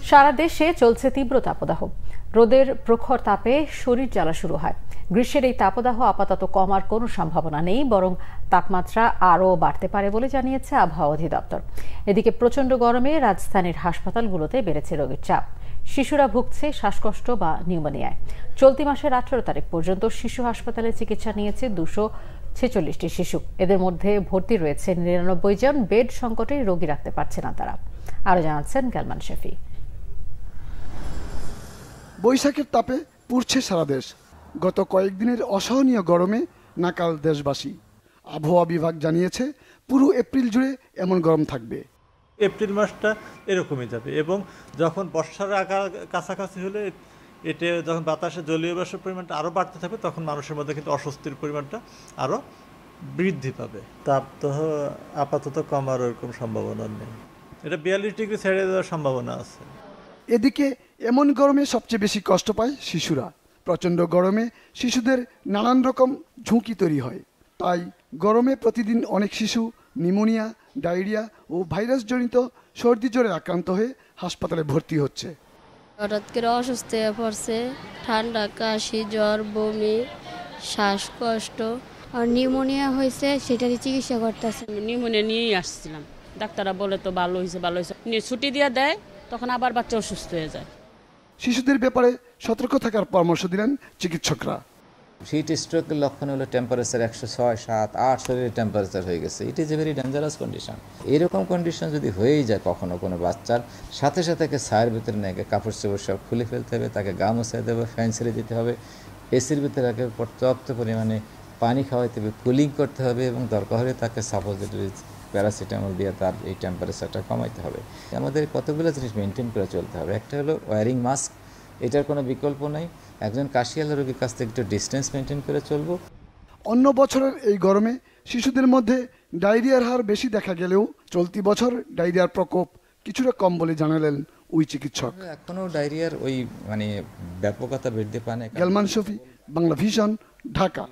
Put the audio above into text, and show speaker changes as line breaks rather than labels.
সারা দেশে চলছে তীব্র তাপদাহ। রোদের প্রখর তাপে শরীর জ্বালা শুরু হয়। গ্রীষ্মের এই তাপদাহ আপাতত কমার কোনো সম্ভাবনা নেই, বরং তাপমাত্রা আরও বাড়তে পারে বলে জানিয়েছে আবহাওয়া অধিদপ্তর। এদিকে প্রচণ্ড গরমে রাজধানীর হাসপাতালগুলোতে বেড়েছে রোগীর চাপ। শিশুরা ভুগছে শ্বাসকষ্ট বা নিউমোনিয়ায়। চলতি মাসের 18 তারিখ পর্যন্ত শিশু হাসপাতালে চিকিৎসা নিয়েছে 246টি শিশু। এদের মধ্যে ভর্তি রয়েছে 99 জন। বেড সংকটে রোগী রাখতে পারছে না তারা। আরও জানাচ্ছেন গালমান শেফি।
বৈশাখের তাপে পুড়ছে সারা দেশ। গত কয়েকদিনের অসহনীয় গরমে নাকাল দেশবাসী। আবহাওয়া বিভাগ জানিয়েছে পুরো এপ্রিল জুড়ে এমন গরম থাকবে।
এপ্রিল মাসটা এরকমই যাবে এবং যখন বর্ষার কাছাকাছি হলে এটা যখন বাতাসে জলীয় বাষ্পের পরিমাণটা আরও বাড়তে থাকবে, তখন মানুষের মধ্যে কিন্তু অস্বস্তির পরিমাণটা আরও বৃদ্ধি পাবে। তাপদাহ আপাতত কমার ওরকম সম্ভাবনা নেই। এটা 42 ডিগ্রি ছেড়ে দেওয়ার সম্ভাবনা আছে।
এদিকে এমন গরমে সবচেয়ে বেশি কষ্ট পায় শিশুরা। প্রচণ্ড গরমে শিশুদের নানান রকম ঝুঁকি তৈরি হয়। তাই গরমে প্রতিদিন অনেক শিশু নিউমোনিয়া, ডায়রিয়া ও ভাইরাসজনিত সর্দি জ্বরে আক্রান্ত হয়ে হাসপাতালে ভর্তি হচ্ছে।
হঠাৎ করে অসুস্থ হয়ে পড়ছে, ঠান্ডা, কাশি, জ্বর, বমি, শ্বাসকষ্ট আর নিউমোনিয়া হয়েছে, সেটারই চিকিৎসা করতেছে।
নিউমোনিয়া নিয়েই আসছিলাম, ডাক্তাররা বলে তো ভালো হয়েছে ছুটি দিয়ে দেয়, তখন আবার বাচ্চা অসুস্থ হয়ে যায়।
শিশুদের ব্যাপারে সতর্ক থাকার পরামর্শ দিলেন চিকিৎসকরা।
হিট স্ট্রোকের লক্ষণ হলো টেম্পারেচার 106, 7, 8 শরীরের টেম্পারেচার হয়ে গেছে। It is a very dangerous condition. এরকম কন্ডিশন যদি হয়েই যায় কখনো কোনো বাচ্চার, সাথে সাথে তাকে ছায়ের ভিতরে নিয়ে কাপড় চোপড় সব খুলে ফেলতে হবে, তাকে গা মুছাই দেবে, ফ্যান ছেড়ে দিতে হবে, এসির ভিতরে তাকে পর্যাপ্ত পরিমাণে পানি খাওয়াইতে হবে, কুলিং করতে হবে এবং দরকার হলে তাকে সাপোজিটরি প্যারাসিটামল দিয়ে তার এই টেম্পারেচারটা কমাইতে হবে। আমাদের কতগুলো জিনিস মেনটেন করে চলতে হবে। একটা হলো ওয়ারিং মাস্ক, এটার কোনো বিকল্প নাই। একজন কাশিয়ালা রোগীর কাছ থেকে একটু ডিস্টেন্স মেনটেন করে চলবো।
অন্য বছরের এই গরমে শিশুদের মধ্যে ডায়রিয়ার হার বেশি দেখা গেলেও চলতি বছর ডায়রিয়ার প্রকোপ কিছুটা কম বলে জানালেন ওই চিকিৎসক।
এখনও ডায়রিয়ার ওই ব্যাপকতা বৃদ্ধি পায় না।
গালমান শফি, বাংলা ভিশন, ঢাকা।